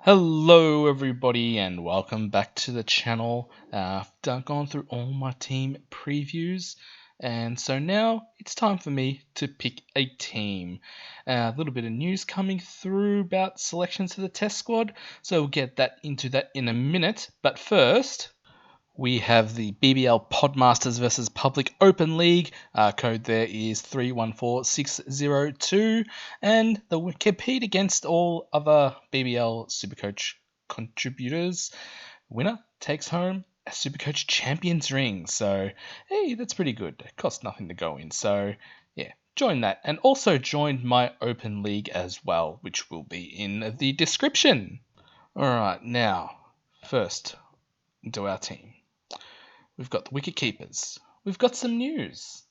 Hello, everybody, and welcome back to the channel. I've gone through all my team previews, and so now it's time for me to pick a team. A little bit of news coming through about selections for the test squad, so we'll get into that in a minute. But first, we have the BBL Podmasters versus Public Open League. Code there is 314602. And we compete against all other BBL Supercoach contributors. Winner takes home a Supercoach Champions ring. So, hey, that's pretty good. It costs nothing to go in. So, yeah, join that. And also join my Open League as well, which will be in the description. Alright, now, first, into our team. We've got the wicket keepers. We've got some news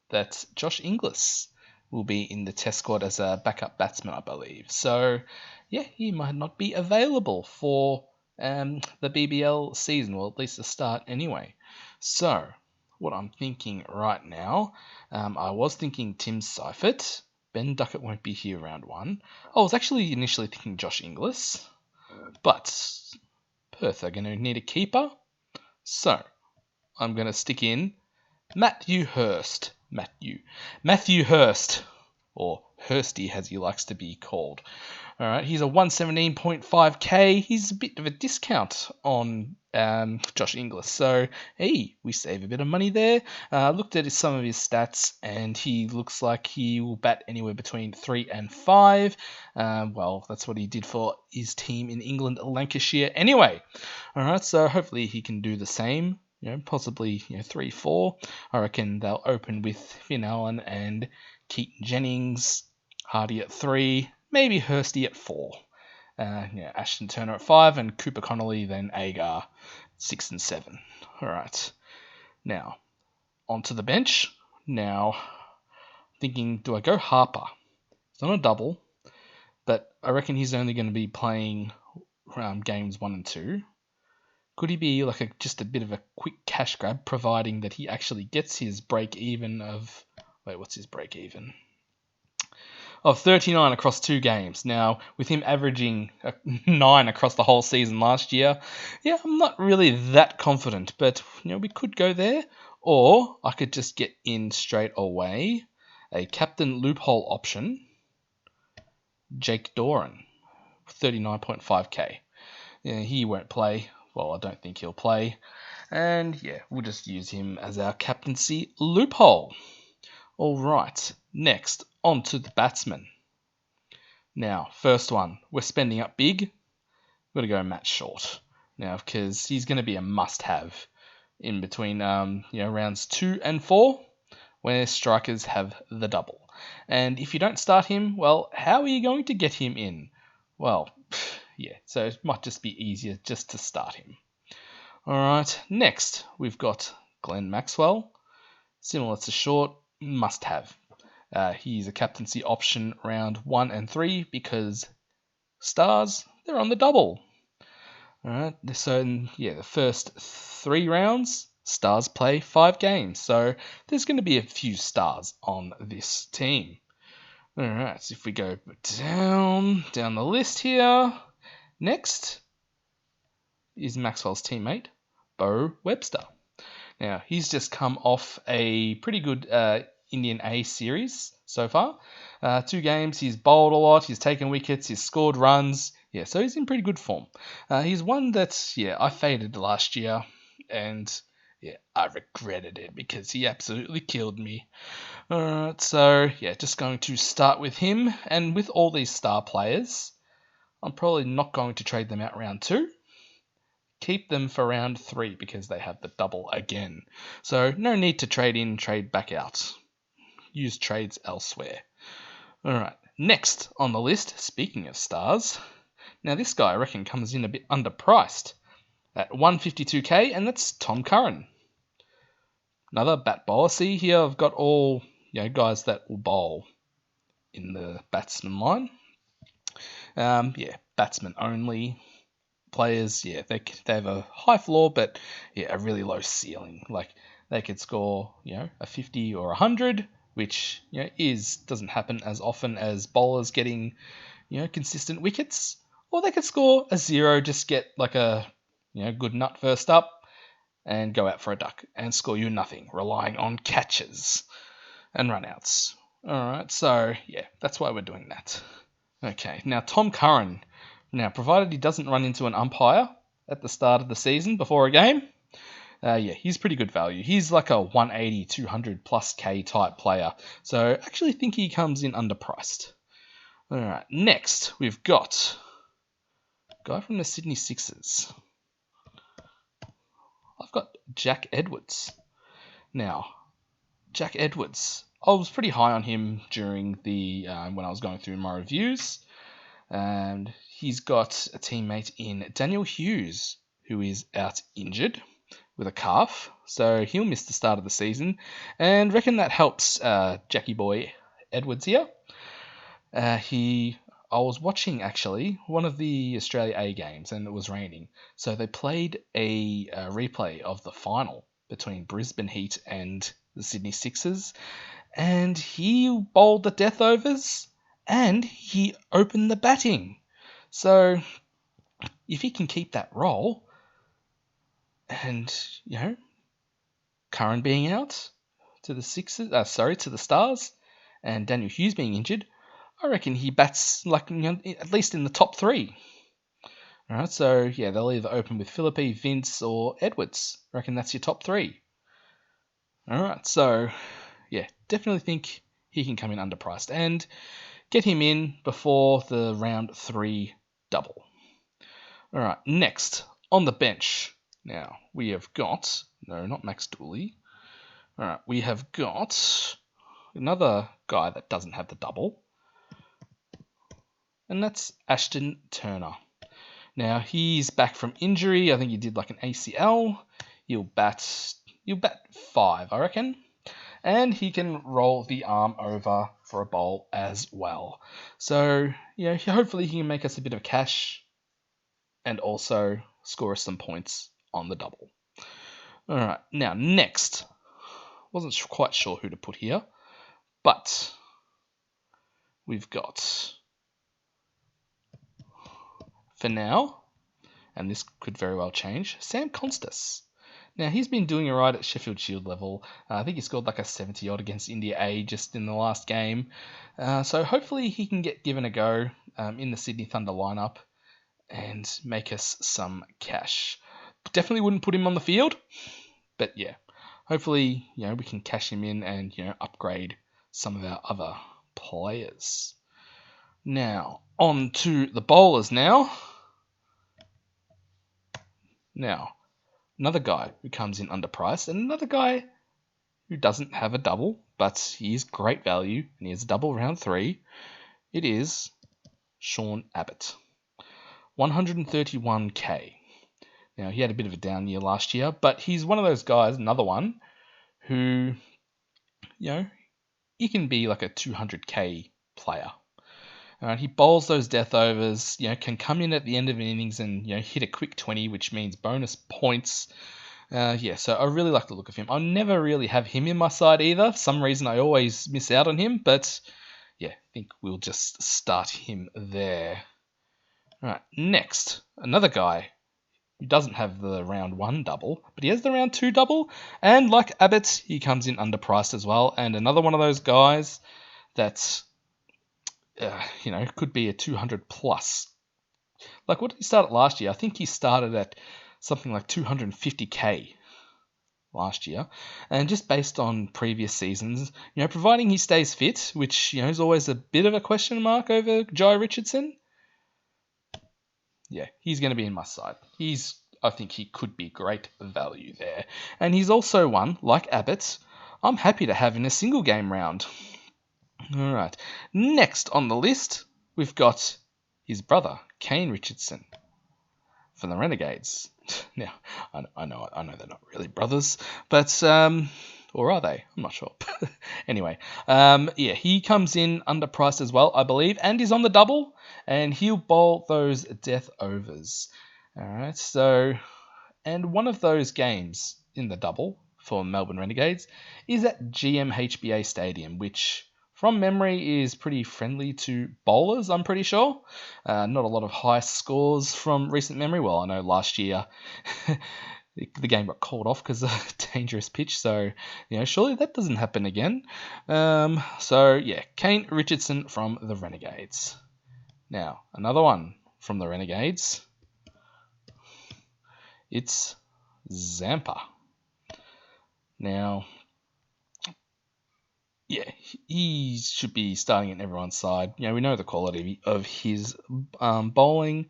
that Josh Inglis will be in the test squad as a backup batsman, I believe. So, yeah, he might not be available for the BBL season, well, at least the start anyway. So, what I'm thinking right now, I was thinking Tim Seifert. Ben Duckett won't be here round one. I was actually initially thinking Josh Inglis, but Perth are going to need a keeper. So, I'm going to stick in Matthew Hurst. Matthew Hurst, or Hursty as he likes to be called. All right, he's a 117.5k. He's a bit of a discount on Josh Inglis. So, hey, we save a bit of money there. Looked at some of his stats, and he looks like he will bat anywhere between 3 and 5. Well, that's what he did for his team in England, Lancashire. Anyway, all right, so hopefully he can do the same. Possibly 3, 4. I reckon they'll open with Finn Allen and Keaton Jennings, Hardy at 3, maybe Hursty at 4. Ashton Turner at 5, and Cooper Connolly, then Agar 6 and 7. All right. Now, onto the bench. Now, thinking, do I go Harper? It's not a double, but I reckon he's only going to be playing games 1 and 2. Could he be like just a bit of a quick cash grab, providing that he actually gets his break even of... Wait, what's his break even? Of 39 across 2 games. Now, with him averaging 9 across the whole season last year, yeah, I'm not really that confident, but we could go there, or I could just get in straight away a captain loophole option, Jake Doran, 39.5k. Yeah, he won't play. Well, I don't think he'll play. And yeah, we'll just use him as our captaincy loophole. All right, next, on to the batsmen. Now, first one, we're spending up big. We've got to go Matt Short. Now, because he's going to be a must-have in between rounds 2 and 4, where strikers have the double. And if you don't start him, well, how are you going to get him in? Well, yeah, so it might just be easier just to start him. All right, next we've got Glenn Maxwell. Similar to Short, must have. He's a captaincy option round 1 and 3 because stars, they're on the double. All right, so the first 3 rounds, stars play 5 games. So there's going to be a few stars on this team. All right, so if we go down the list here, next is Maxwell's teammate, Bo Webster. Now, he's just come off a pretty good Indian A series so far. 2 games, he's bowled a lot, he's taken wickets, he's scored runs. Yeah, so he's in pretty good form. He's one that, I faded last year, and I regretted it because he absolutely killed me. Alright, so just going to start with him, and with all these star players, I'm probably not going to trade them out round 2. Keep them for round 3 because they have the double again. So no need to trade in, trade back out. Use trades elsewhere. Alright, next on the list, speaking of stars, now this guy I reckon comes in a bit underpriced at 152k, and that's Tom Curran. Another bat bowler. See here I've got all guys that will bowl in the batsman line. Batsman only players, they have a high floor, but a really low ceiling. Like they could score, a 50 or 100, which doesn't happen as often as bowlers getting, consistent wickets. or they could score a 0, just get like a good nut first up, and go out for a duck and score you nothing, relying on catches and runouts. Alright, so yeah, that's why we're doing that. Okay, now Tom Curran. Now, provided he doesn't run into an umpire at the start of the season before a game, yeah, he's pretty good value. He's like a 180, 200 plus K type player. So I actually think he comes in underpriced. Alright, next we've got a guy from the Sydney Sixers. I've got Jack Edwards. Now, Jack Edwards, I was pretty high on him during the when I was going through my reviews. And he's got a teammate in Daniel Hughes, who is out injured with a calf, so he'll miss the start of the season. And reckon that helps Jackie Boy Edwards here. I was watching actually one of the Australia A games, and it was raining, so they played a replay of the final between Brisbane Heat and the Sydney Sixers, and he bowled the death overs, and he opened the batting. So if he can keep that role, and Curran being out to the Sixers, to the Stars, and Daniel Hughes being injured, I reckon he bats like at least in the top 3. All right, so yeah, they'll either open with Philippe, Vince, or Edwards. I reckon that's your top 3. All right, so yeah, definitely think he can come in underpriced and get him in before the round 3 double. All right, next on the bench. Now we have got not Max Dooley. All right, we have got another guy that doesn't have the double, and that's Ashton Turner. Now he's back from injury. I think he did like an ACL. He'll bat 5, I reckon. And he can roll the arm over for a bowl as well. So, hopefully he can make us a bit of cash and also score us some points on the double. All right, now next. Wasn't quite sure who to put here, but we've got, for now, and this could very well change, Sam Constas. Now, he's been doing alright at Sheffield Shield level. I think he scored like a 70-odd against India A just in the last game. So hopefully he can get given a go in the Sydney Thunder lineup and make us some cash. Definitely wouldn't put him on the field, but yeah, hopefully we can cash him in and upgrade some of our other players. Now, on to the bowlers now. Now, another guy who comes in underpriced, and another guy who doesn't have a double, but he is great value, and he has a double round 3. It is Sean Abbott. 131k. Now, he had a bit of a down year last year, but he's one of those guys, another one, who, he can be like a 200k player. He bowls those death overs, can come in at the end of an innings and, hit a quick 20, which means bonus points. So I really like the look of him. I'll never really have him in my side either. For some reason, I always miss out on him, but yeah, I think we'll just start him there. All right, next, another guy who doesn't have the round 1 double, but he has the round 2 double, and like Abbott, he comes in underpriced as well, and another one of those guys that's could be a 200 plus. Like, what did he start at last year? I think he started at something like 250k last year. And just based on previous seasons, providing he stays fit, which, is always a bit of a question mark over Jai Richardson. Yeah, he's going to be in my side. I think he could be great value there. And he's also one, like Abbott, I'm happy to have in a single game round. All right. Next on the list, we've got his brother, Kane Richardson, from the Renegades. Now, I know they're not really brothers, but or are they? I'm not sure. Anyway, he comes in underpriced as well, I believe, and he's on the double, and he'll bowl those death overs. All right. So, and one of those games in the double for Melbourne Renegades is at GMHBA Stadium, which, from memory, is pretty friendly to bowlers, I'm pretty sure. Not a lot of high scores from recent memory. Well, I know last year the game got called off because of a dangerous pitch, so surely that doesn't happen again. So yeah, Kane Richardson from the Renegades. Now, another one from the Renegades. It's Zampa. Now, yeah, he should be starting at everyone's side. We know the quality of his bowling.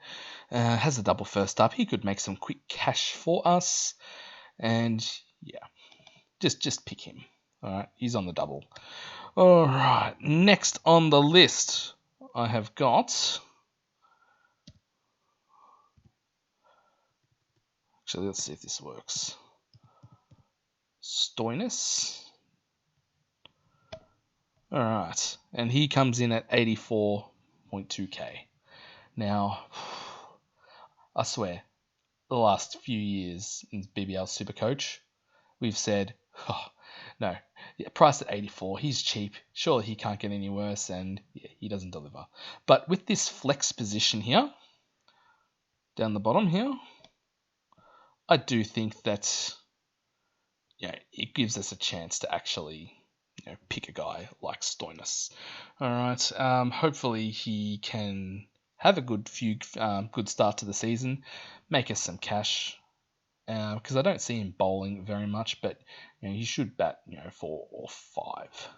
Has a double first up. He could make some quick cash for us. And yeah, just pick him. All right, he's on the double. All right, next on the list, I have got. Actually, let's see if this works. Stoinis. All right, and he comes in at 84.2k. Now, I swear, the last few years in BBL Supercoach, we've said, oh, no, priced at 84, he's cheap. Surely he can't get any worse, and yeah, he doesn't deliver. But with this flex position here, down the bottom here, I do think that it gives us a chance to actually pick a guy like Stoinis. All right, hopefully he can have a good start to the season, make us some cash. Because I don't see him bowling very much, but he should bat 4 or 5.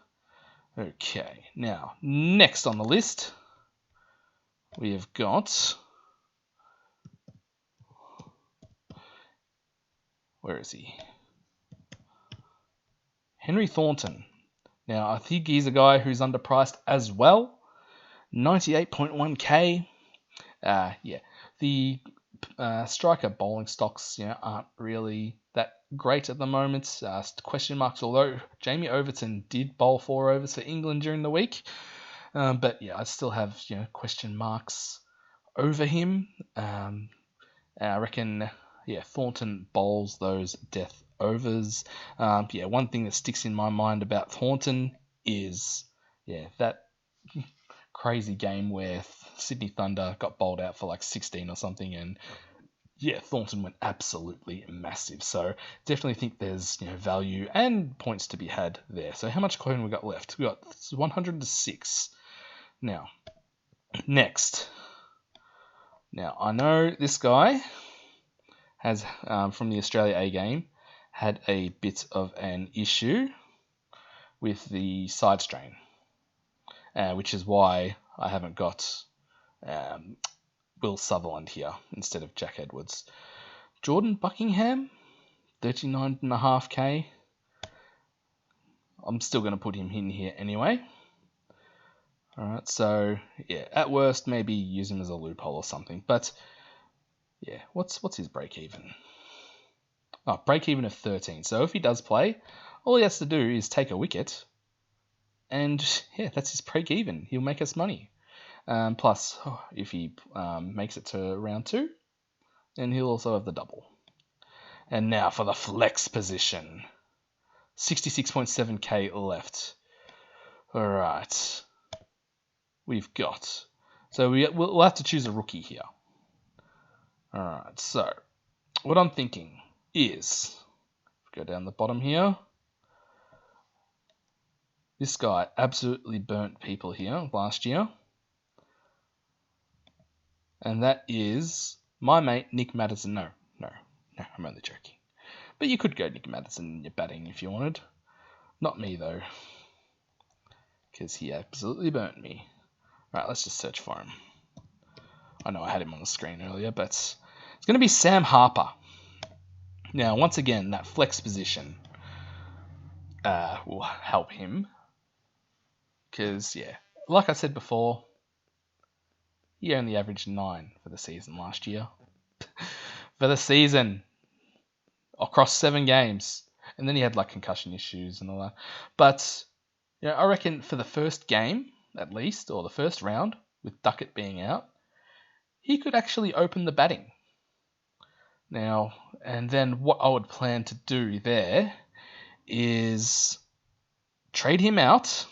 Okay, now next on the list we have got, where is he? Henry Thornton. Now I think he's a guy who's underpriced as well. 98.1k. Yeah, the striker bowling stocks aren't really that great at the moment. Question marks, although Jamie Overton did bowl 4 overs for England during the week. But yeah, I still have question marks over him. I reckon Thornton bowls those death overs. One thing that sticks in my mind about Thornton is that crazy game where Sydney Thunder got bowled out for like 16 or something, and Thornton went absolutely massive. So definitely think there's value and points to be had there. So how much coin we got left? We got 106. Now, next. Now I know this guy has from the Australia A game had a bit of an issue with the side strain, which is why I haven't got Will Sutherland here instead of Jack Edwards. Jordan Buckingham, 39.5k. I'm still going to put him in here anyway. Alright, so at worst maybe use him as a loophole or something. But what's his break even? Oh, break even of 13. So if he does play, all he has to do is take a wicket, and that's his break even. He'll make us money. Plus, if he makes it to round 2, then he'll also have the double. And now for the flex position. 66.7k left. Alright. We've got... So we'll have to choose a rookie here. Alright, so what I'm thinking is... Go down the bottom here. This guy absolutely burnt people here last year. And that is my mate Nick Maddison. No, I'm only joking. But you could go Nick Maddison in your batting if you wanted. Not me though, because he absolutely burnt me. Right, let's just search for him. I know I had him on the screen earlier, but it's going to be Sam Harper. Now, once again, that flex position will help him. Because, like I said before, he only averaged 9 for the season last year. For the season. Across 7 games. And then he had like concussion issues and all that. But I reckon for the first game, at least, or the first round, with Duckett being out, he could actually open the batting. Now, and then what I would plan to do there is trade him out,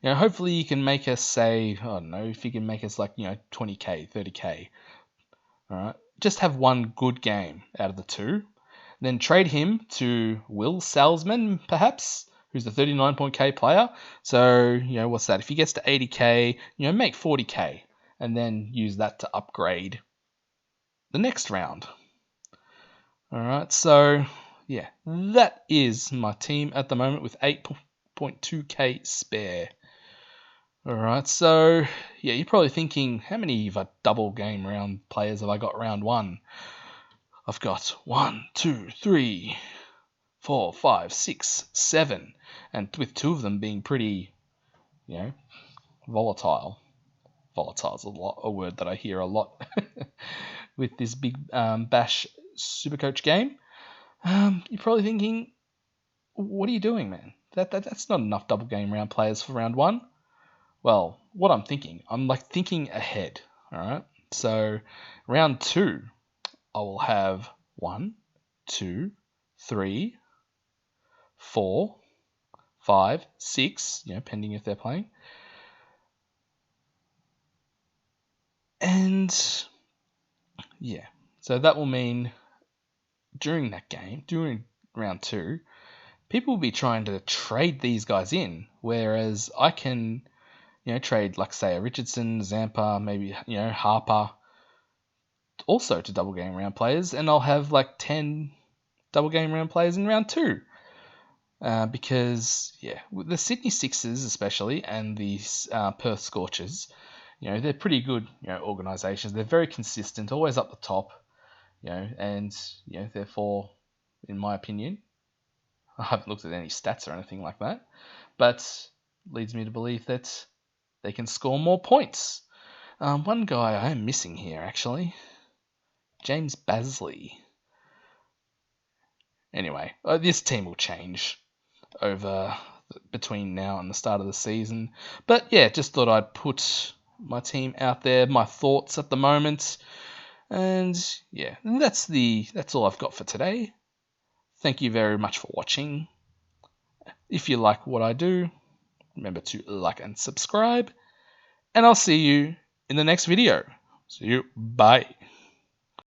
hopefully you can make us say, I don't know, if you can make us like, 20k, 30k. All right. Just have one good game out of the two. Then trade him to Will Salzman, perhaps, who's the 39.k player. So, what's that? If he gets to 80k, make 40k. And then use that to upgrade the next round. All right. So, yeah, that is my team at the moment with 8.2k spare. All right, so yeah, you're probably thinking, how many of a double game round players have I got round one? I've got 1, 2, 3, 4, 5, 6, 7, and with 2 of them being pretty, volatile. Volatile is a word that I hear a lot with this big bash Supercoach game. You're probably thinking, what are you doing, man? That's not enough double game round players for round one. Well, what I'm thinking, I'm like thinking ahead. All right. So round two, I will have 1, 2, 3, 4, 5, 6, pending if they're playing. And yeah, so that will mean during that game, during round two, people will be trying to trade these guys in, whereas I can, trade like say a Richardson, Zampa, maybe Harper, also to double game round players, and I'll have like 10 double game round players in round two. Because the Sydney Sixers especially and the Perth Scorchers, they're pretty good, organisations. They're very consistent, always up the top, and therefore, in my opinion, I haven't looked at any stats or anything like that, but leads me to believe that they can score more points. One guy I am missing here actually, James Basley. Anyway, this team will change over between now and the start of the season. But yeah, just thought I'd put my team out there, my thoughts at the moment. And yeah, that's all I've got for today. Thank you very much for watching. If you like what I do, remember to like and subscribe. And I'll see you in the next video. See you. Bye.